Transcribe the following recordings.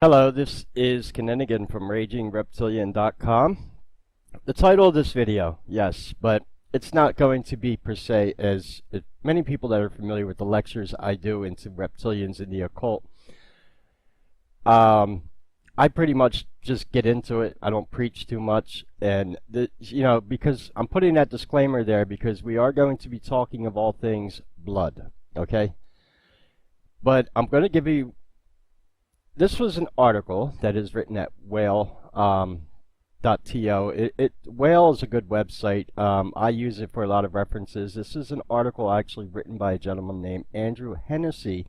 Hello, this is Kinninigan from RagingReptilian.com. The title of this video, yes, but it's not going to be per se as many people that are familiar with the lectures I do into reptilians and the occult. I pretty much just get into it. I don't preach too much, and because I'm putting that disclaimer there because we are going to be talking of all things blood, okay? But I'm going to give you. This was an article that is written at whale.to. Whale is a good website. I use it for a lot of references. This is an article actually written by a gentleman named Andrew Hennessy,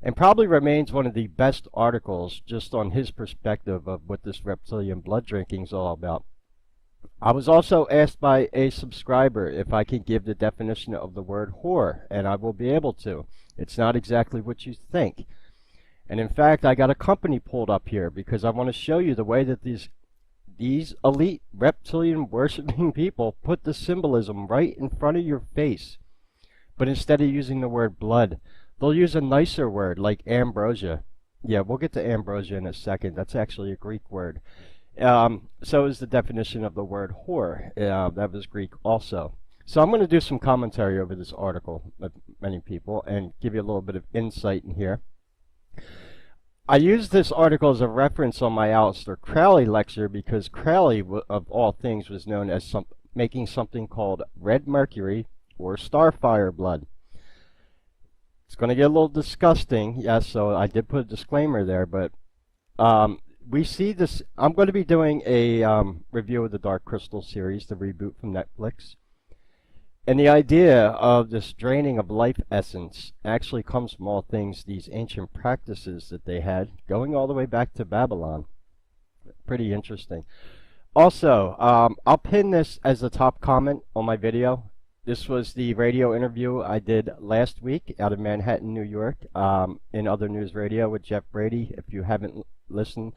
and probably remains one of the best articles just on his perspective of what this reptilian blood drinking is all about. I was also asked by a subscriber if I can give the definition of the word whore, and I will be able to. It's not exactly what you think. And in fact, I got a company pulled up here because I want to show you the way that these elite reptilian worshipping people put the symbolism right in front of your face. But instead of using the word blood, they'll use a nicer word like ambrosia. Yeah, we'll get to ambrosia in a second. That's actually a Greek word. So is the definition of the word whore. That was Greek also. So I'm going to do some commentary over this article with many people and give you a little bit of insight in here. I used this article as a reference on my Aleister Crowley lecture because Crowley, of all things, was known as making something called red mercury or starfire blood. It's going to get a little disgusting, yes, so I did put a disclaimer there, but we see this. I'm going to be doing a review of the Dark Crystal series, the reboot from Netflix. And the idea of this draining of life essence actually comes from all things, these ancient practices that they had, going all the way back to Babylon. Pretty interesting. Also, I'll pin this as a top comment on my video. This was the radio interview I did last week out of Manhattan, New York, in Other News Radio with Jeff Brady. If you haven't listened,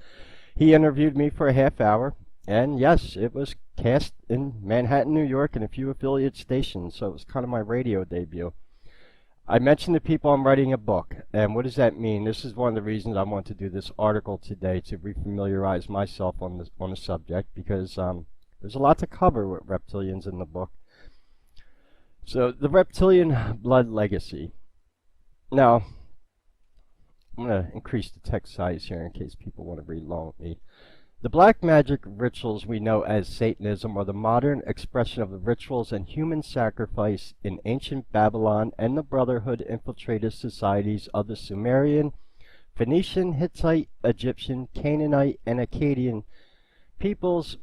he interviewed me for a half hour. And yes, it was cast in Manhattan, New York, and a few affiliate stations, so it was kind of my radio debut. I mentioned to people I'm writing a book, and what does that mean? This is one of the reasons I want to do this article today, to refamiliarize myself on the subject, because there's a lot to cover with reptilians in the book. So, the reptilian blood legacy. Now, I'm going to increase the text size here in case people want to read along with me. The black magic rituals we know as Satanism are the modern expression of the rituals and human sacrifice in ancient Babylon and the Brotherhood infiltrated societies of the Sumerian, Phoenician, Hittite, Egyptian, Canaanite, and Akkadian peoples,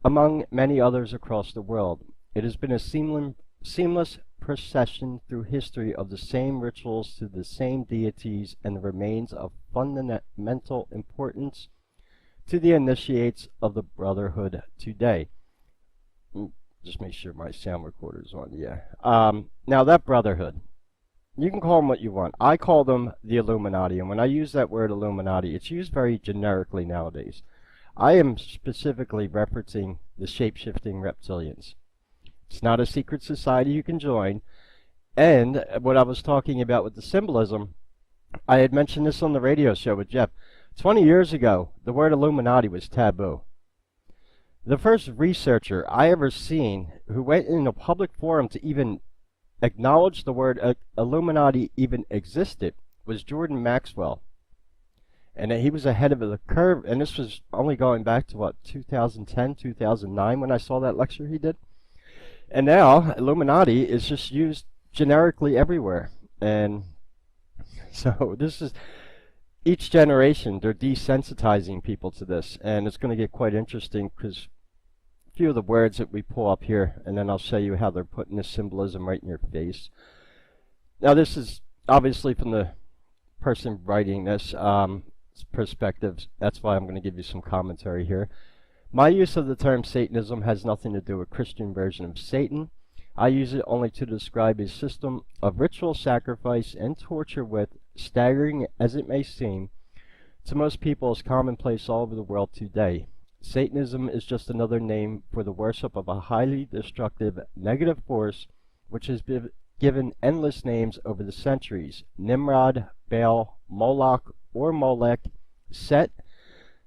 among many others across the world. It has been a seamless procession through history of the same rituals to the same deities and remains of fundamental importance to the initiates of the Brotherhood today. Just make sure my sound recorder's on, yeah. Now that Brotherhood, you can call them what you want. I call them the Illuminati, and when I use that word Illuminati, it's used very generically nowadays. I am specifically referencing the shape-shifting reptilians. It's not a secret society you can join, and what I was talking about with the symbolism, I had mentioned this on the radio show with Jeff. 20 years ago, the word Illuminati was taboo. The first researcher I ever seen who went in a public forum to even acknowledge the word Illuminati even existed was Jordan Maxwell. And he was ahead of the curve, and this was only going back to, what, 2010, 2009 when I saw that lecture he did. And now, Illuminati is just used generically everywhere. And so this is... Each generation, they're desensitizing people to this, and it's going to get quite interesting because a few of the words that we pull up here, and then I'll show you how they're putting this symbolism right in your face. Now, this is obviously from the person writing this perspective. That's why I'm going to give you some commentary here. My use of the term Satanism has nothing to do with a Christian version of Satan. I use it only to describe a system of ritual sacrifice and torture with, staggering as it may seem, to most people is commonplace all over the world today. Satanism is just another name for the worship of a highly destructive negative force which has been given endless names over the centuries: Nimrod, Baal, Moloch or Molech, Set,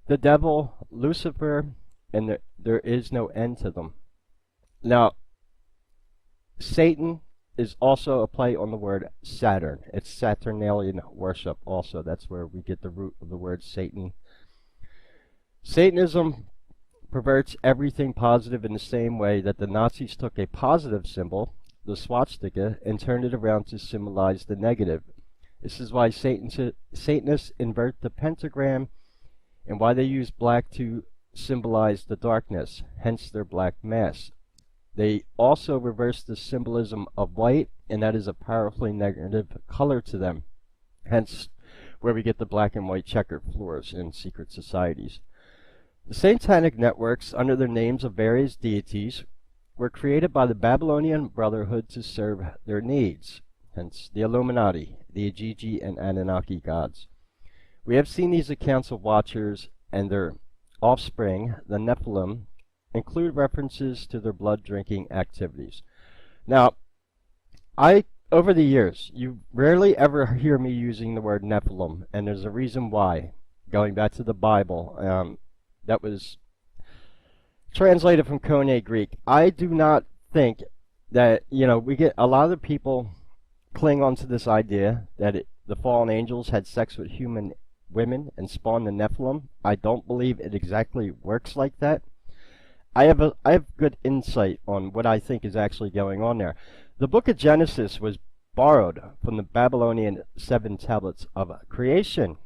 the devil, Lucifer, and there is no end to them. Now, Satan is also a play on the word Saturn. It's Saturnalian worship also. That's where we get the root of the word Satan. Satanism perverts everything positive in the same way that the Nazis took a positive symbol, the swastika, and turned it around to symbolize the negative. This is why Satanists invert the pentagram and why they use black to symbolize the darkness, hence their black mass. They also reverse the symbolism of white, and that is a powerfully negative color to them, hence where we get the black and white checkered floors in secret societies. The satanic networks, under the names of various deities, were created by the Babylonian Brotherhood to serve their needs, hence the Illuminati, the Ajiji and Anunnaki gods. We have seen these accounts of watchers and their offspring, the Nephilim, include references to their blood-drinking activities. Now, over the years, you rarely ever hear me using the word Nephilim, and there's a reason why. Going back to the Bible, that was translated from Koine Greek. I do not think that, we get a lot of people cling on to this idea that the fallen angels had sex with human women and spawned the Nephilim. I don't believe it exactly works like that. I have good insight on what I think is actually going on there. The book of Genesis was borrowed from the Babylonian 7 tablets of creation.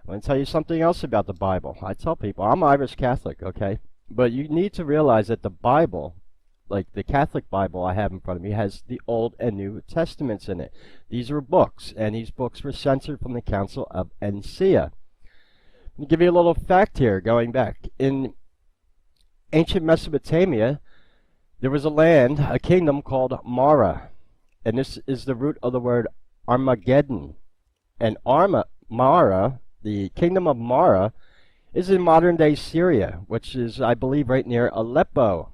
I'm going to tell you something else about the Bible. I tell people, I'm Irish Catholic, okay? But you need to realize that the Bible, like the Catholic Bible I have in front of me, has the Old and New Testaments in it. These are books, and these books were censored from the Council of Nicaea. Let me give you a little fact here, going back. In ancient Mesopotamia, there was a kingdom called Mara, and this is the root of the word Armageddon. And Mara, the kingdom of Mara, is in modern-day Syria, which is, I believe, right near Aleppo.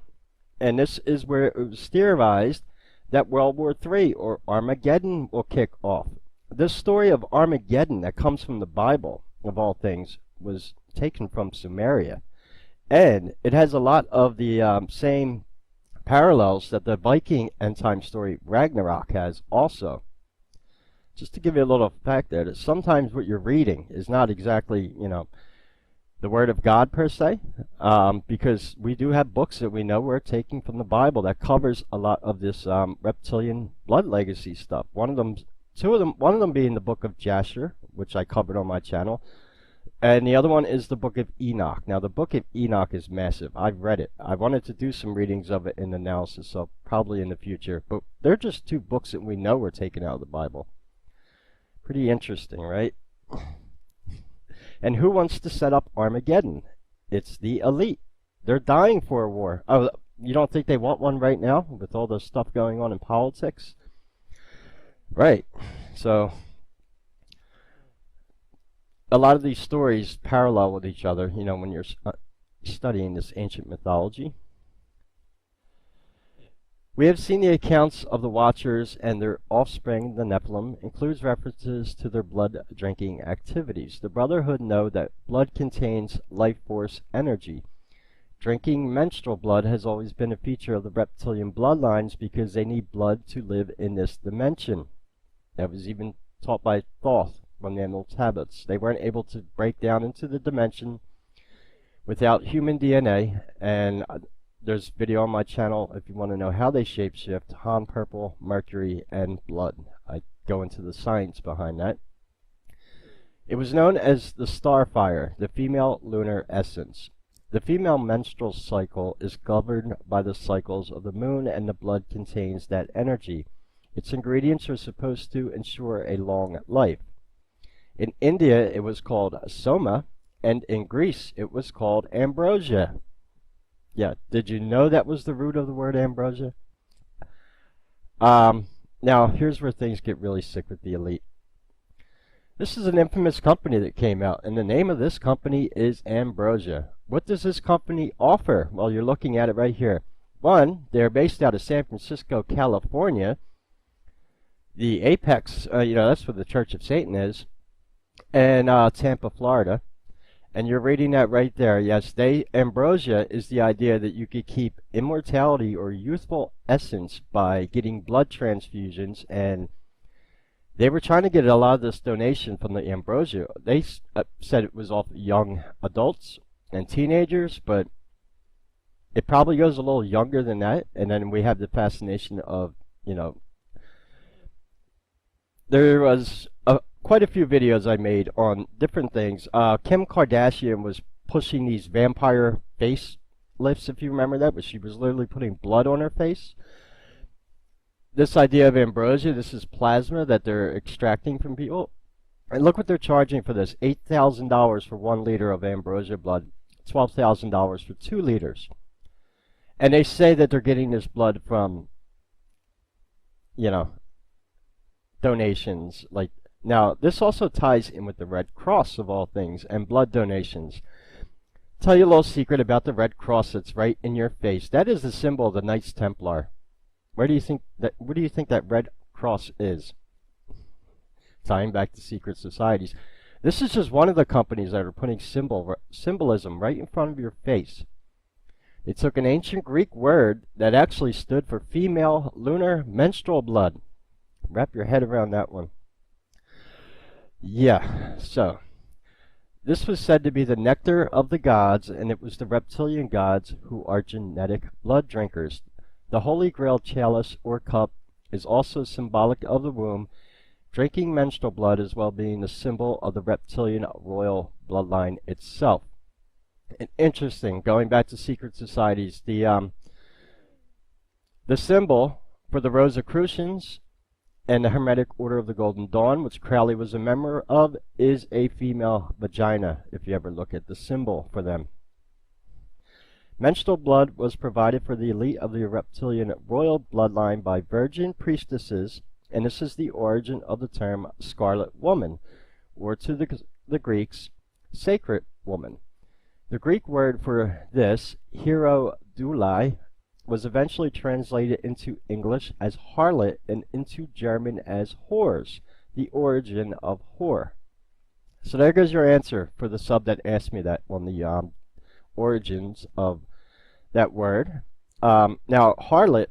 And this is where it was theorized that World War III, or Armageddon, will kick off. This story of Armageddon that comes from the Bible, of all things, was taken from Sumeria. And it has a lot of the same parallels that the Viking end-time story Ragnarok has also. Just to give you a little fact there, that sometimes what you're reading is not exactly, the Word of God per se, because we do have books that we know we're taking from the Bible that covers a lot of this reptilian blood legacy stuff. One of them being the book of Jasher, which I covered on my channel, and the other one is the book of Enoch. Now, the book of Enoch is massive. I've read it. I wanted to do some readings of it in analysis, so probably in the future. But they're just two books that we know were taken out of the Bible. Pretty interesting, right? And who wants to set up Armageddon? It's the elite. They're dying for a war. Oh, you don't think they want one right now with all the stuff going on in politics? Right. So, a lot of these stories parallel with each other, when you're studying this ancient mythology. We have seen the accounts of the Watchers and their offspring, the Nephilim, includes references to their blood-drinking activities. The Brotherhood know that blood contains life force energy. Drinking menstrual blood has always been a feature of the reptilian bloodlines because they need blood to live in this dimension. That was even taught by Thoth from the Emerald Tablets. They weren't able to break down into the dimension without human DNA, and there's a video on my channel if you want to know how they shapeshift: Han, purple, mercury, and blood. I go into the science behind that. It was known as the starfire, the female lunar essence. The female menstrual cycle is governed by the cycles of the moon, and the blood contains that energy. Its ingredients are supposed to ensure a long life. In India, it was called soma, and in Greece, it was called ambrosia. Yeah, did you know that was the root of the word ambrosia? Now, here's where things get really sick with the elite. This is an infamous company that came out, and the name of this company is Ambrosia. What does this company offer? Well, you're looking at it right here. One, they're based out of San Francisco, California. The apex, that's where the Church of Satan is. in Tampa, Florida. And you're reading that right there. Yes, ambrosia is the idea that you could keep immortality or youthful essence by getting blood transfusions, and they were trying to get a lot of this donation from the ambrosia. They said it was off young adults and teenagers, but it probably goes a little younger than that. And then we have the fascination of, you know, there was quite a few videos I made on different things. Kim Kardashian was pushing these vampire face lifts, if you remember that, but she was literally putting blood on her face. This idea of ambrosia, this is plasma that they're extracting from people. And look what they're charging for this. $8,000 for 1 liter of ambrosia blood, $12,000 for 2 liters. And they say that they're getting this blood from, you know, donations. Like, now, this also ties in with the Red Cross of all things and blood donations. Tell you a little secret about the Red Cross that's right in your face. That is the symbol of the Knights Templar. What do you think that Red Cross is? Tying back to secret societies. This is just one of the companies that are putting symbolism right in front of your face. They took an ancient Greek word that actually stood for female lunar menstrual blood. Wrap your head around that one. Yeah, so this was said to be the nectar of the gods, and it was the reptilian gods who are genetic blood drinkers. The Holy Grail chalice or cup is also symbolic of the womb, drinking menstrual blood as well being the symbol of the reptilian royal bloodline itself. And interesting, going back to secret societies, the symbol for the Rosicrucians and the Hermetic Order of the Golden Dawn, which Crowley was a member of, is a female vagina, if you ever look at the symbol for them. Menstrual blood was provided for the elite of the reptilian royal bloodline by virgin priestesses, and this is the origin of the term scarlet woman, or to the Greeks, sacred woman. The Greek word for this, hierodulai, was eventually translated into English as harlot and into German as whores, the origin of whore. So there goes your answer for the sub that asked me that on the origins of that word. Now, harlot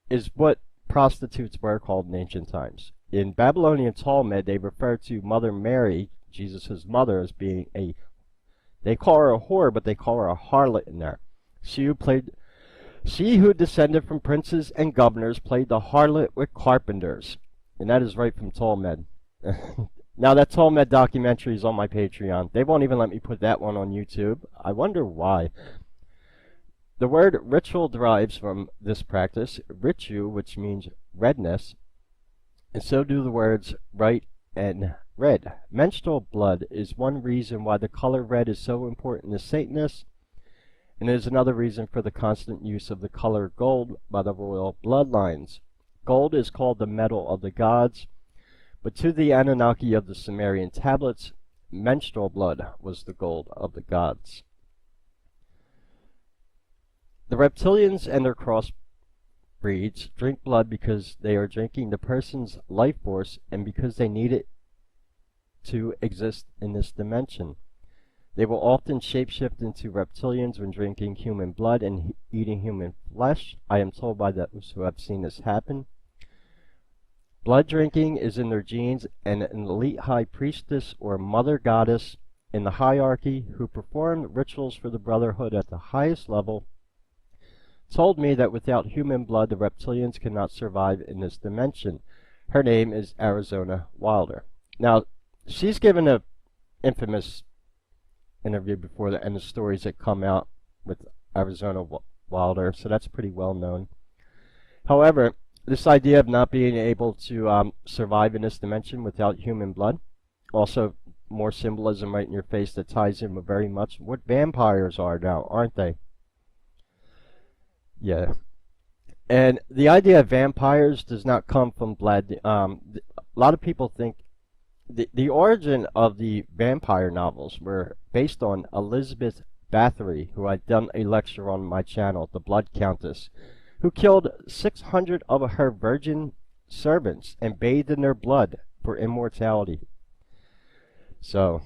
is what prostitutes were called in ancient times. In Babylonian Talmud, they refer to Mother Mary, Jesus' mother, as being they call her a whore, but they call her a harlot in there. She who descended from princes and governors played the harlot with carpenters. And that is right from Talmud. Now, that Talmud documentary is on my Patreon. They won't even let me put that one on YouTube. I wonder why. The word ritual derives from this practice, ritu, which means redness, and so do the words right and red. Menstrual blood is one reason why the color red is so important to Satanists, and it is another reason for the constant use of the color gold by the royal bloodlines. Gold is called the metal of the gods, but to the Anunnaki of the Sumerian tablets, menstrual blood was the gold of the gods. The reptilians and their crossbreeds drink blood because they are drinking the person's life force and because they need it to exist in this dimension. They will often shapeshift into reptilians when drinking human blood and eating human flesh. I am told by those who have seen this happen. Blood drinking is in their genes, and an elite high priestess or mother goddess in the hierarchy who performed rituals for the brotherhood at the highest level told me that without human blood the reptilians cannot survive in this dimension. Her name is Arizona Wilder. Now, she's given a infamous interview before the end of stories that come out with Arizona Wilder, so that's pretty well known. However, this idea of not being able to survive in this dimension without human blood, also more symbolism right in your face that ties in with very much what vampires are now, aren't they? Yeah. And the idea of vampires does not come from blood. A lot of people think the origin of the vampire novels were based on Elizabeth Bathory, who I've done a lecture on my channel, The Blood Countess, who killed 600 of her virgin servants and bathed in their blood for immortality. So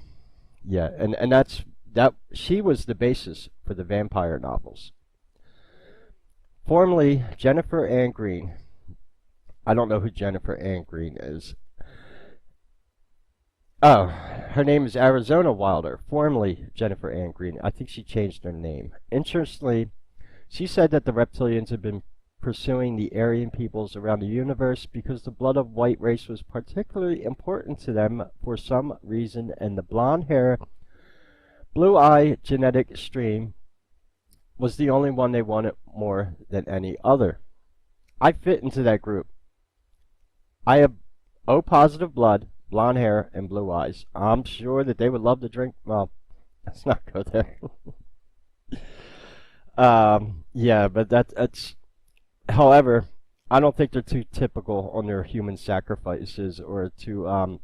yeah, and that she was the basis for the vampire novels. Formerly Jennifer Ann Green. I don't know who Jennifer Ann Green is. Oh, her name is Arizona Wilder, formerly Jennifer Ann Green. I think she changed her name. Interestingly, she said that the reptilians had been pursuing the Aryan peoples around the universe because the blood of white race was particularly important to them for some reason, and the blonde hair, blue eye genetic stream was the only one they wanted more than any other. I fit into that group. I have O positive blood, blonde hair, and blue eyes. I'm sure that they would love to drink. Well, let's not go there. Yeah, but that's. However, I don't think they're too typical on their human sacrifices or to.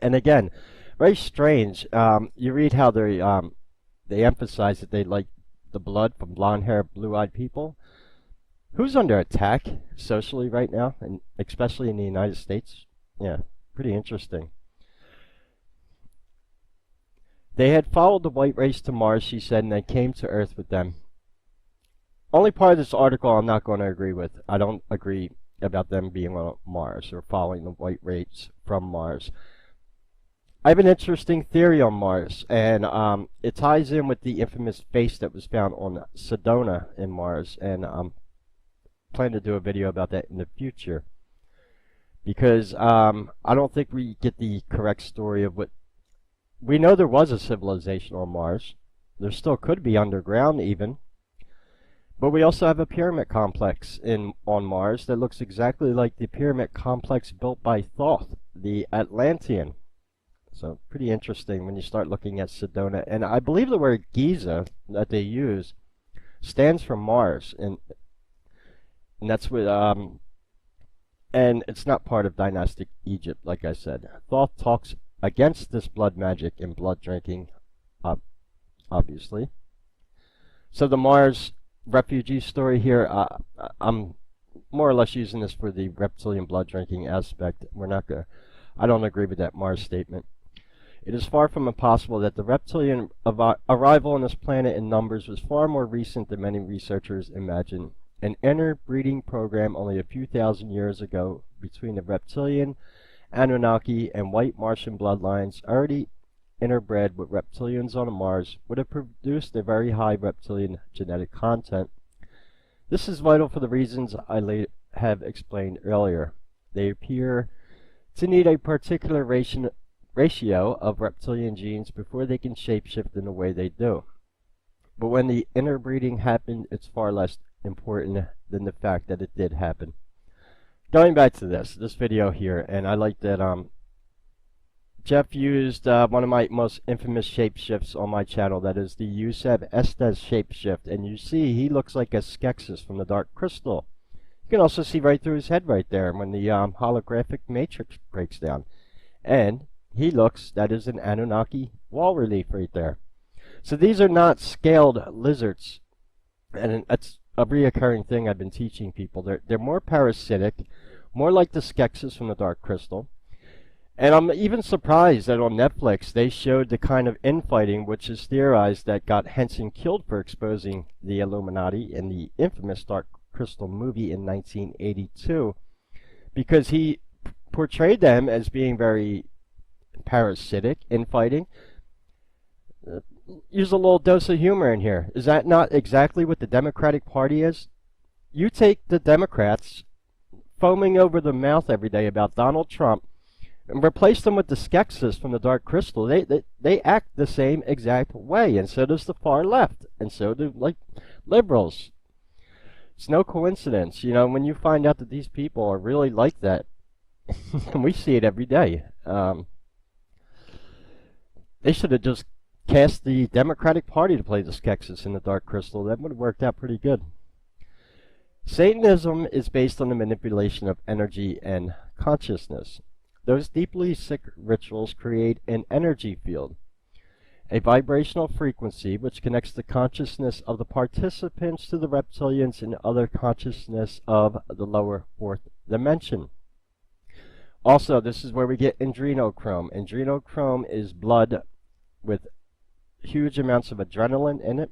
And again, very strange. You read how they emphasize that they like the blood from blonde hair, blue eyed people. Who's under attack socially right now, and especially in the United States? Yeah, pretty interesting. They had followed the white race to Mars, she said, and they came to Earth with them. Only part of this article I'm not going to agree with. I don't agree about them being on Mars or following the white race from Mars. I have an interesting theory on Mars, and it ties in with the infamous face that was found on Sedona in Mars, and plan to do a video about that in the future, because I don't think we get the correct story of what we know. There was a civilization on Mars. There still could be underground even, but we also have a pyramid complex on Mars that looks exactly like the pyramid complex built by Thoth, the Atlantean. So pretty interesting when you start looking at Sedona, and I believe the word Giza that they use stands for Mars, and that's what and it's not part of dynastic Egypt, like I said. Thoth talks against this blood magic and blood drinking, obviously. So the Mars refugee story here, I'm more or less using this for the reptilian blood drinking aspect. I don't agree with that Mars statement. It is far from impossible that the reptilian arrival on this planet in numbers was far more recent than many researchers imagine. An interbreeding program only a few thousand years ago between the reptilian, Anunnaki, and white Martian bloodlines already interbred with reptilians on Mars would have produced a very high reptilian genetic content. This is vital for the reasons I have explained earlier. They appear to need a particular ratio of reptilian genes before they can shapeshift in the way they do. But when the interbreeding happened, it's far less important than the fact that it did happen. Going back to this video here, and I like that Jeff used one of my most infamous shapeshifts on my channel, that is the Yusef Estes shapeshift, and you see he looks like a Skeksis from the Dark Crystal. You can also see right through his head right there when the holographic matrix breaks down, and he looks, that is an Anunnaki wall relief right there. So these are not scaled lizards, and that's a reoccurring thing I've been teaching people. They're more parasitic, more like the Skeksis from the Dark Crystal. And I'm even surprised that on Netflix they showed the kind of infighting which is theorized that got Henson killed for exposing the Illuminati in the infamous Dark Crystal movie in 1982, because he portrayed them as being very parasitic, infighting. Use a little dose of humor in here. Is that not exactly what the Democratic Party is? You take the Democrats foaming over the mouth every day about Donald Trump and replace them with the Skeksis from the Dark Crystal. They act the same exact way, and so does the far left, and so do like liberals. It's no coincidence, you know, when you find out that these people are really like that. And we see it every day. They should have just cast the Democratic Party to play the Skeksis in the Dark Crystal. That would have worked out pretty good. Satanism is based on the manipulation of energy and consciousness. Those deeply sick rituals create an energy field, a vibrational frequency which connects the consciousness of the participants to the reptilians and other consciousness of the lower fourth dimension. Also, this is where we get adrenochrome. Adrenochrome is blood with huge amounts of adrenaline in it,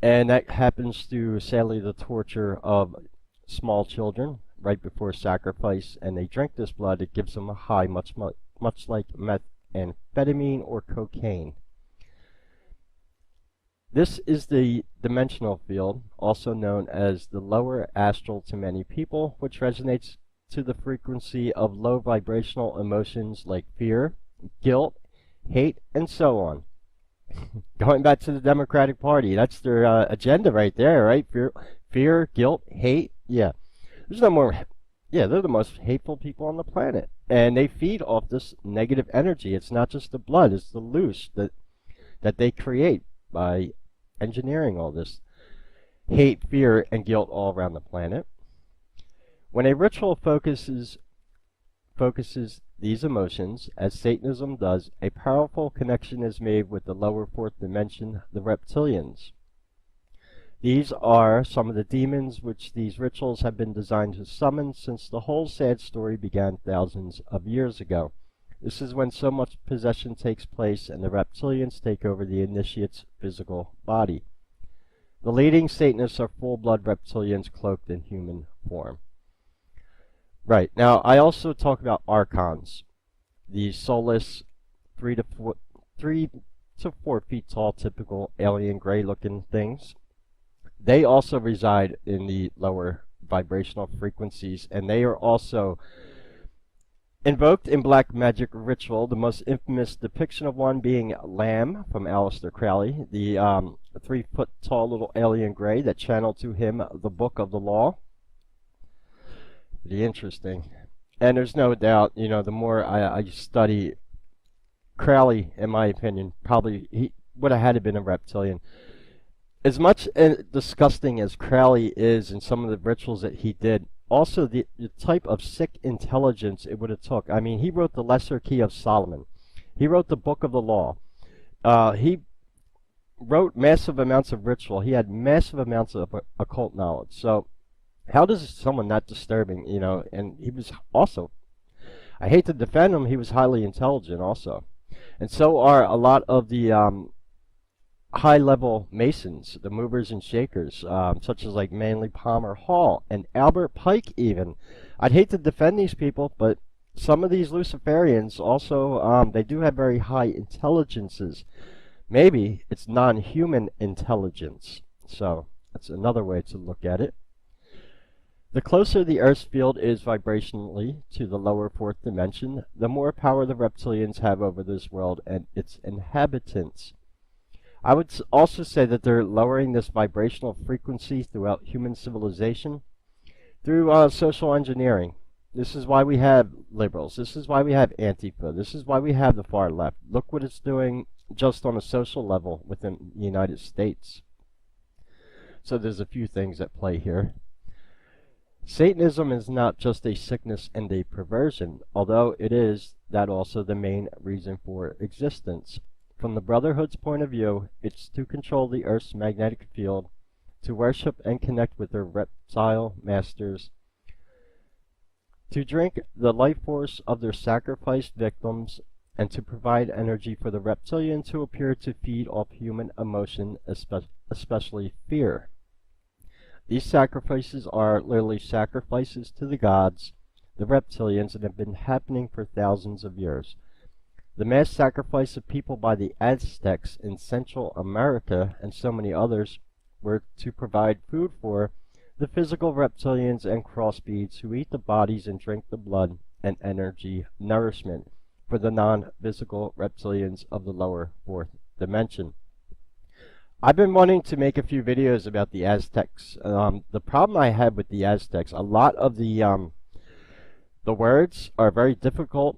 and that happens through, sadly, the torture of small children right before sacrifice, and they drink this blood. It gives them a high, much like methamphetamine or cocaine. This is the dimensional field, also known as the lower astral to many people, which resonates to the frequency of low vibrational emotions like fear, guilt, hate, and so on. Going back to the Democratic Party, that's their agenda right there, right? Fear, guilt, hate. Yeah, there's no more. Yeah, they're the most hateful people on the planet, and they feed off this negative energy. It's not just the blood; it's the loose that they create by engineering all this hate, fear, and guilt all around the planet. When a ritual focuses these emotions, as Satanism does, a powerful connection is made with the lower fourth dimension, the reptilians. These are some of the demons which these rituals have been designed to summon since the whole sad story began thousands of years ago. This is when so much possession takes place and the reptilians take over the initiate's physical body. The leading Satanists are full-blood reptilians cloaked in human form. Right, now I also talk about archons, the soulless 3 to 4 feet tall typical alien gray-looking things. They also reside in the lower vibrational frequencies, and they are also invoked in black magic ritual, the most infamous depiction of one being Lamb from Aleister Crowley, the 3 foot tall little alien gray that channeled to him the book of the law. Pretty interesting. And there's no doubt, you know, the more I study Crowley, in my opinion, probably he would have had to been a reptilian. As much disgusting as Crowley is in some of the rituals that he did, also the type of sick intelligence it would have took. I mean, he wrote the Lesser Key of Solomon. He wrote the Book of the Law. He wrote massive amounts of ritual. He had massive amounts of occult knowledge. So how does someone that disturbing, you know, and he was also, I hate to defend him, he was highly intelligent also. And so are a lot of the high-level Masons, the movers and shakers, such as like Manly Palmer Hall and Albert Pike even. I'd hate to defend these people, but some of these Luciferians also, they do have very high intelligences. Maybe it's non-human intelligence. So that's another way to look at it. The closer the Earth's field is vibrationally to the lower fourth dimension, the more power the reptilians have over this world and its inhabitants. I would also say that they're lowering this vibrational frequency throughout human civilization through social engineering. This is why we have liberals. This is why we have Antifa. This is why we have the far left. Look what it's doing just on a social level within the United States. So there's a few things at play here. Satanism is not just a sickness and a perversion, although it is that also the main reason for existence. From the Brotherhood's point of view, it's to control the Earth's magnetic field, to worship and connect with their reptile masters, to drink the life force of their sacrificed victims, and to provide energy for the reptilians who appear to feed off human emotion, especially fear. These sacrifices are literally sacrifices to the gods, the reptilians, and have been happening for thousands of years. The mass sacrifice of people by the Aztecs in Central America and so many others were to provide food for the physical reptilians and crossbeads who eat the bodies and drink the blood and energy nourishment for the non-physical reptilians of the lower fourth dimension. I've been wanting to make a few videos about the Aztecs. The problem I had with the Aztecs, a lot of the words are very difficult,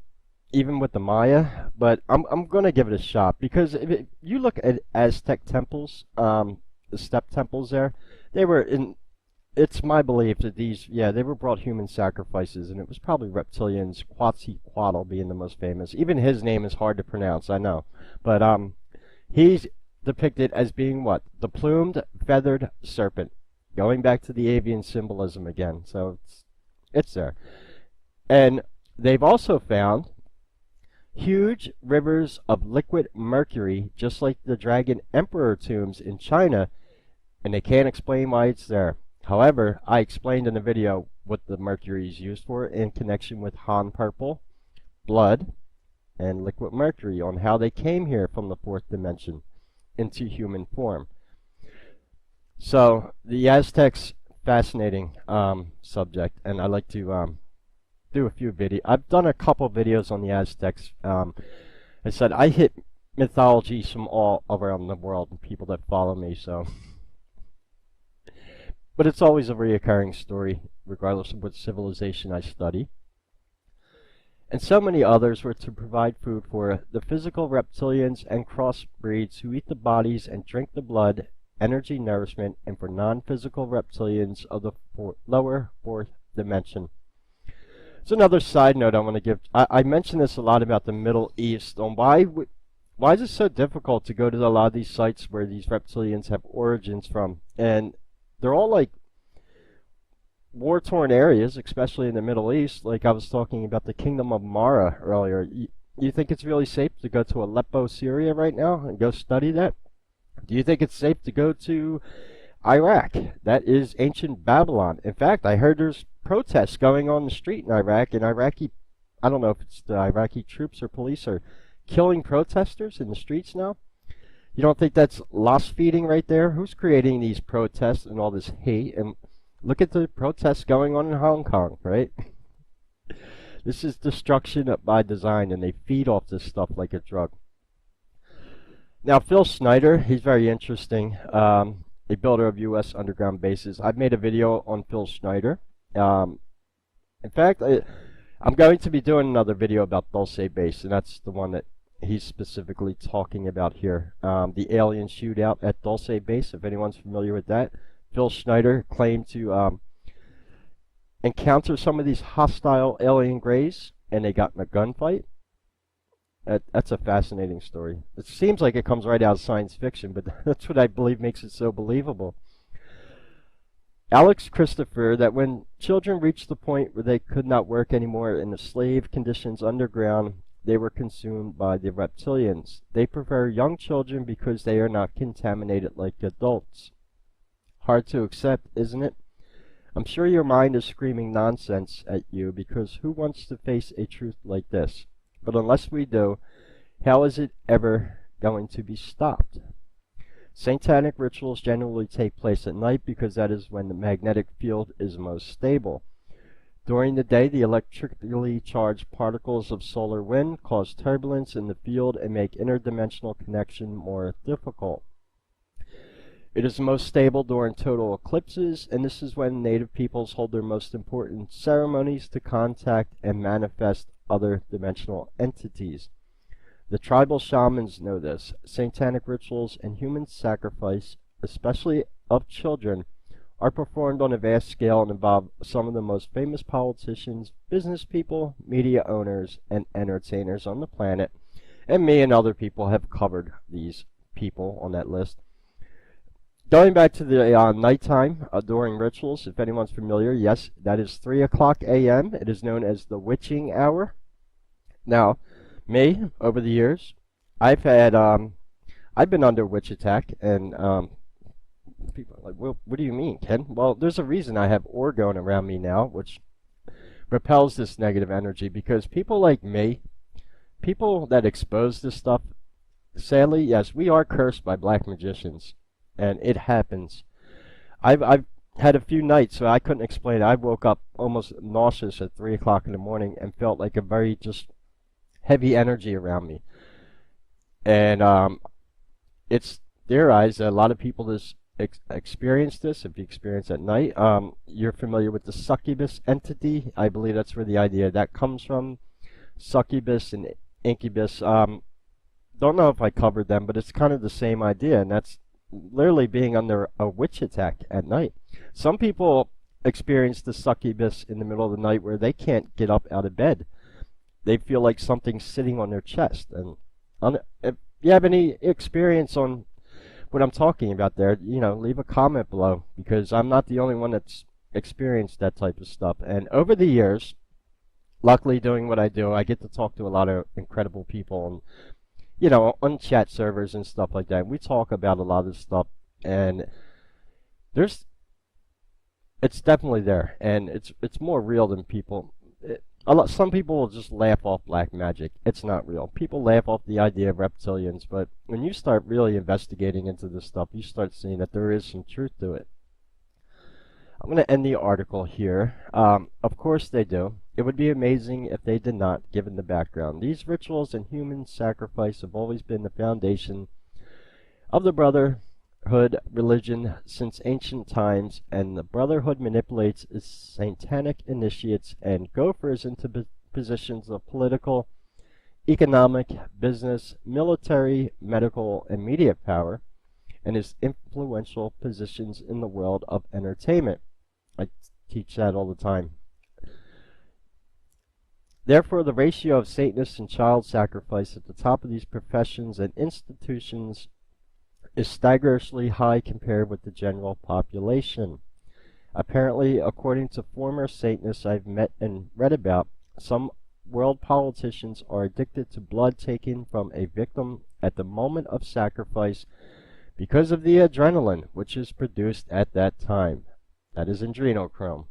even with the Maya, but I'm going to give it a shot, because if you look at Aztec temples, the step temples there, they were in, it's my belief that these, yeah, they were brought human sacrifices, and it was probably reptilians, Quetzalcoatl being the most famous. Even his name is hard to pronounce, I know, but he's depicted as being what? The plumed, feathered serpent, going back to the avian symbolism again, so it's there. And They've also found huge rivers of liquid mercury, just like the Dragon Emperor tombs in China, and they can't explain why it's there. However, I explained in the video what the mercury is used for in connection with Han Purple, blood, and liquid mercury, on how they came here from the fourth dimension into human form. So the Aztecs, fascinating subject, and I like to do a few videos. I've done a couple videos on the Aztecs. I said I hit mythology from all around the world and people that follow me, so. But it's always a reoccurring story, regardless of what civilization I study. And so many others were to provide food for the physical reptilians and crossbreeds who eat the bodies and drink the blood, energy, nourishment, and for non-physical reptilians of the lower fourth dimension. So another side note I want to give. I mentioned this a lot about the Middle East, on why is it so difficult to go to a lot of these sites where these reptilians have origins from, and they're all like war-torn areas, especially in the Middle East. Like I was talking about the Kingdom of Mara earlier. You think it's really safe to go to Aleppo, Syria right now and go study that? Do you think it's safe to go to Iraq? That is ancient Babylon. In fact, I heard there's protests going on the street in Iraq, and I don't know if it's the Iraqi troops or police are killing protesters in the streets now. You don't think that's lost feeding right there? Who's creating these protests and all this hate? And look at the protests going on in Hong Kong, right? This is destruction by design, and they feed off this stuff like a drug. Now, Phil Schneider, he's very interesting. A builder of U.S. underground bases. I've made a video on Phil Schneider. In fact, I'm going to be doing another video about Dulce Base, and that's the one that he's specifically talking about here. The alien shootout at Dulce Base, if anyone's familiar with that. Phil Schneider claimed to encounter some of these hostile alien greys, and they got in a gunfight. That's a fascinating story. It seems like it comes right out of science fiction, but that's what I believe makes it so believable. Alex Christopher, that when children reached the point where they could not work anymore in the slave conditions underground, they were consumed by the reptilians. They prefer young children because they are not contaminated like adults. Hard to accept, isn't it? I'm sure your mind is screaming nonsense at you, because who wants to face a truth like this? But unless we do, how is it ever going to be stopped? Satanic rituals generally take place at night because that is when the magnetic field is most stable. During the day, the electrically charged particles of solar wind cause turbulence in the field and make interdimensional connection more difficult. It is most stable during total eclipses, and this is when native peoples hold their most important ceremonies to contact and manifest other dimensional entities. The tribal shamans know this. Satanic rituals and human sacrifice, especially of children, are performed on a vast scale and involve some of the most famous politicians, business people, media owners, and entertainers on the planet. And me and other people have covered these people on that list. Going back to the nighttime during rituals, if anyone's familiar, yes, that is 3 o'clock a.m. It is known as the witching hour. Now, me, over the years, I've been under witch attack, and people are like, well, what do you mean, Ken? Well, there's a reason I have ore going around me now, which repels this negative energy, because people like me, people that expose this stuff, sadly, yes, we are cursed by black magicians, and it happens. I've had a few nights so I couldn't explain it. I woke up almost nauseous at 3 o'clock in the morning and felt like a very just heavy energy around me. And it's theorized that a lot of people experience this. If you experience at night, you're familiar with the succubus entity. I believe that's where the idea of that comes from. Succubus and incubus. Don't know if I covered them, but it's kind of the same idea, and that's literally being under a witch attack at night. Some people experience the succubus in the middle of the night where they can't get up out of bed. They feel like something's sitting on their chest. And if you have any experience on what I'm talking about there, leave a comment below, because I'm not the only one that's experienced that type of stuff. And over the years, luckily doing what I do, I get to talk to a lot of incredible people, and on chat servers and stuff like that. We talk about a lot of stuff, and there's it's definitely there, and it's more real than people. Some people will just laugh off black magic. It's not real. People laugh off the idea of reptilians, but when you start really investigating into this stuff, you start seeing that there is some truth to it. I'm going to end the article here. Of course they do. It would be amazing if they did not, given the background. These rituals and human sacrifice have always been the foundation of the Brotherhood religion since ancient times, and the Brotherhood manipulates its satanic initiates and gophers into positions of political, economic, business, military, medical, and media power, and its influential positions in the world of entertainment. I teach that all the time. Therefore, the ratio of Satanists and child sacrifice at the top of these professions and institutions is staggeringly high compared with the general population. Apparently, according to former Satanists I've met and read about, some world politicians are addicted to blood taken from a victim at the moment of sacrifice because of the adrenaline which is produced at that time. That is adrenochrome.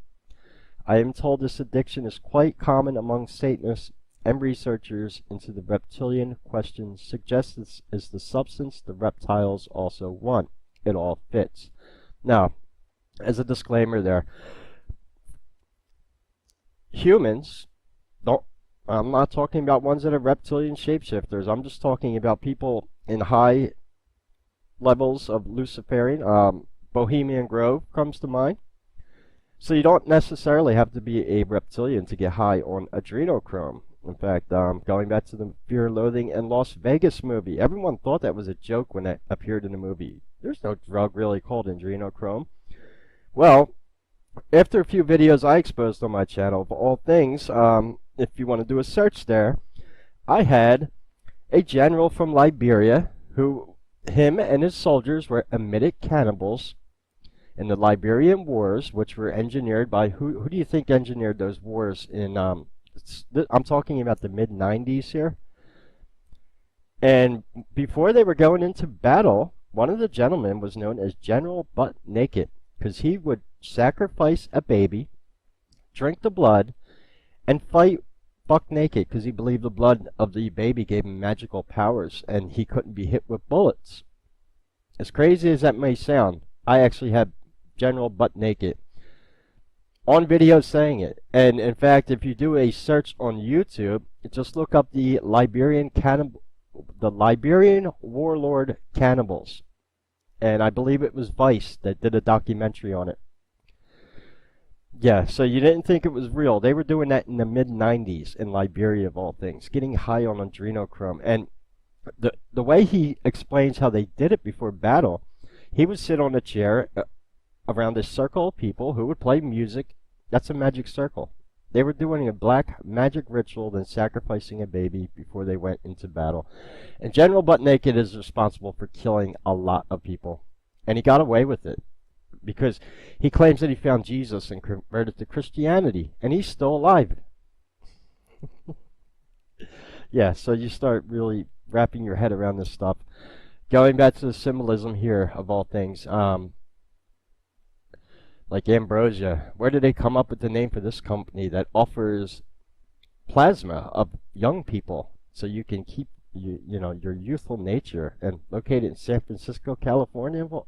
I am told this addiction is quite common among Satanists, and researchers into the reptilian question suggest this is the substance the reptiles also want. It all fits. Now, as a disclaimer there, humans don't, I'm not talking about ones that are reptilian shapeshifters. I'm just talking about people in high levels of Luciferian. Bohemian Grove comes to mind. So you don't necessarily have to be a reptilian to get high on adrenochrome. In fact, going back to the Fear, Loathing, and Las Vegas movie, everyone thought that was a joke when it appeared in the movie. There's no drug really called adrenochrome. Well, after a few videos I exposed on my channel, of all things, if you want to do a search there, I had a general from Liberia who, him and his soldiers were admitted cannibals in the Liberian Wars, which were engineered by, who do you think engineered those wars in, I'm talking about the mid-90s here. And before they were going into battle, one of the gentlemen was known as General Butt Naked, because he would sacrifice a baby, drink the blood, and fight buck naked, because he believed the blood of the baby gave him magical powers, and he couldn't be hit with bullets. As crazy as that may sound, I actually had General Butt Naked on video saying it. And in fact, if you do a search on YouTube, just look up the Liberian warlord cannibals, and I believe it was Vice that did a documentary on it. Yeah, so you didn't think it was real. They were doing that in the mid-90s in Liberia, of all things, getting high on adrenochrome. And the way he explains how they did it before battle, he would sit on a chair around a circle of people who would play music. That's a magic circle. They were doing a black magic ritual, then sacrificing a baby before they went into battle. And General Butt Naked is responsible for killing a lot of people. And he got away with it because he claims that he found Jesus and converted to Christianity. And he's still alive. Yeah, so you start really wrapping your head around this stuff. Going back to the symbolism here, of all things, like Ambrosia, where did they come up with the name for this company that offers plasma of young people so you can keep your youthful nature, and located in San Francisco, California? Well,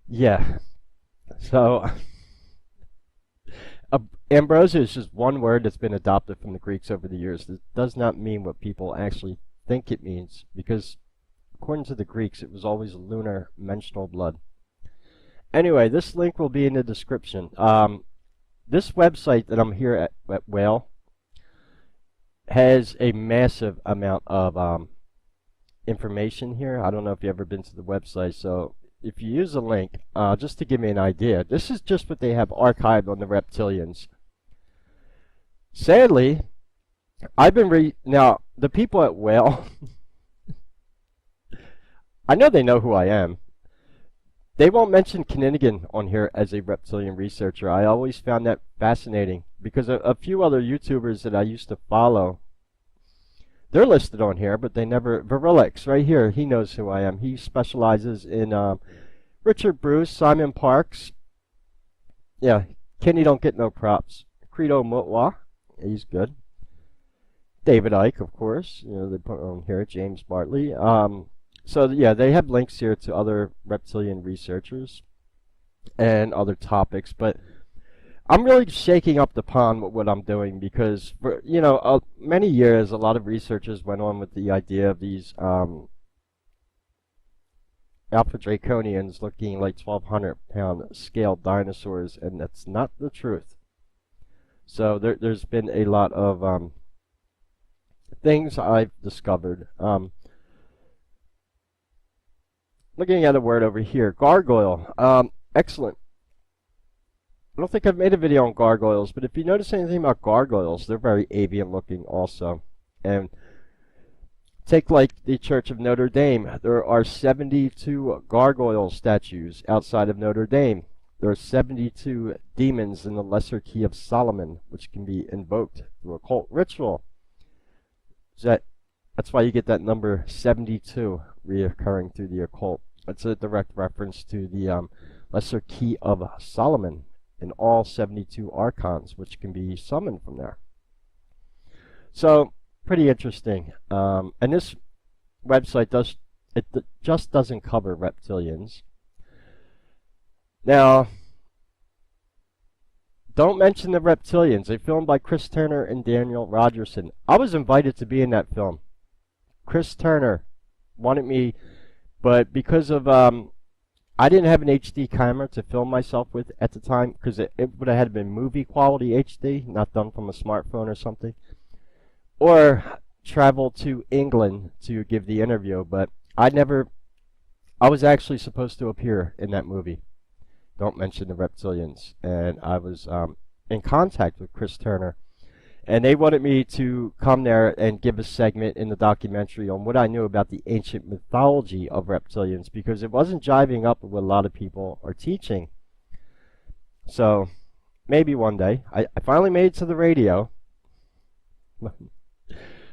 yeah. So ambrosia is just one word that's been adopted from the Greeks over the years. It does not mean what people actually think it means, because according to the Greeks, it was always lunar menstrual blood. Anyway, this link will be in the description. This website that I'm here at Whale has a massive amount of information here. I don't know if you've ever been to the website, so if you use a link, just to give me an idea, this is just what they have archived on the reptilians. Sadly, I've been now, the people at Whale, I know they know who I am. They won't mention Kinninigan on here as a reptilian researcher. I always found that fascinating because a few other YouTubers that I used to follow, they're listed on here, but they never. Virilix, right here, he knows who I am. He specializes in Richard Bruce, Simon Parks. Yeah, Kenny don't get no props. Credo Mutwa, he's good. David Icke, of course. You know, they put on here. James Bartley. So yeah, they have links here to other reptilian researchers and other topics, but I'm really shaking up the pond with what I'm doing because, for many years, a lot of researchers went on with the idea of these Alpha-Draconians looking like 1,200-pound scaled dinosaurs, and that's not the truth. So there's been a lot of things I've discovered. Looking at a word over here, gargoyle. Excellent. I don't think I've made a video on gargoyles, but if you notice anything about gargoyles, they're very avian looking also. And take like the Church of Notre Dame. There are 72 gargoyle statues outside of Notre Dame. There are 72 demons in the Lesser Key of Solomon, which can be invoked through occult ritual. That's why you get that number 72 reoccurring through the occult. That's a direct reference to the Lesser Key of Solomon and all 72 archons, which can be summoned from there. So, pretty interesting. And this website just doesn't cover reptilians. Now, don't mention the Reptilians. A film by Chris Turner and Daniel Rogerson. I was invited to be in that film. Chris Turner wanted me, but because of I didn't have an HD camera to film myself with at the time, because it would have had been movie quality HD, not done from a smartphone or something, or travel to England to give the interview. But I was actually supposed to appear in that movie. Don't mention the Reptilians. And I was in contact with Chris Turner, and they wanted me to come there and give a segment in the documentary on what I knew about the ancient mythology of reptilians, because it wasn't jiving up with what a lot of people are teaching. So maybe one day. I finally made it to the radio.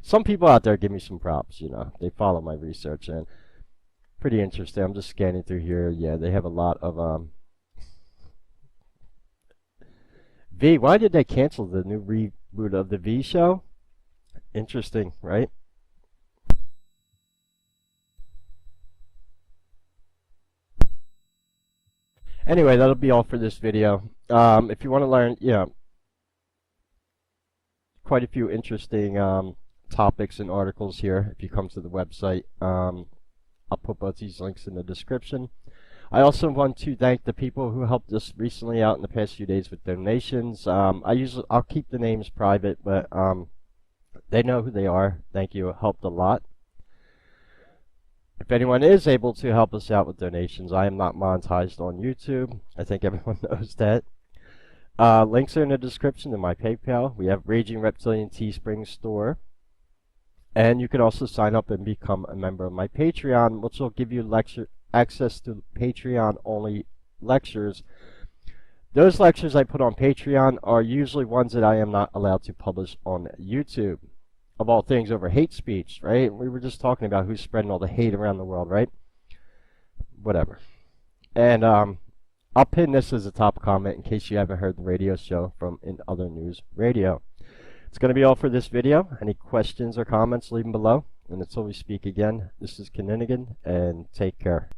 Some people out there give me some props, they follow my research, and pretty interesting. I'm just scanning through here. Yeah, they have a lot of V. Why did they cancel the new reboot of the V show? Interesting, right? Anyway, that'll be all for this video. If you want to learn, quite a few interesting topics and articles here. If you come to the website, I'll put both these links in the description. I also want to thank the people who helped us recently out in the past few days with donations. I'll keep the names private, but they know who they are. Thank you. It helped a lot. If anyone is able to help us out with donations, I am not monetized on YouTube. I think everyone knows that. Links are in the description to my PayPal. We have Raging Reptilian Teespring store. And you can also sign up and become a member of my Patreon, which will give you access to Patreon-only lectures. Those lectures I put on Patreon are usually ones that I am not allowed to publish on YouTube. Of all things, over hate speech, right? We were just talking about who's spreading all the hate around the world, right? Whatever. And I'll pin this as a top comment in case you haven't heard the radio show from In Other News Radio. It's going to be all for this video. Any questions or comments, leave them below. And until we speak again, this is Kinninigan, and take care.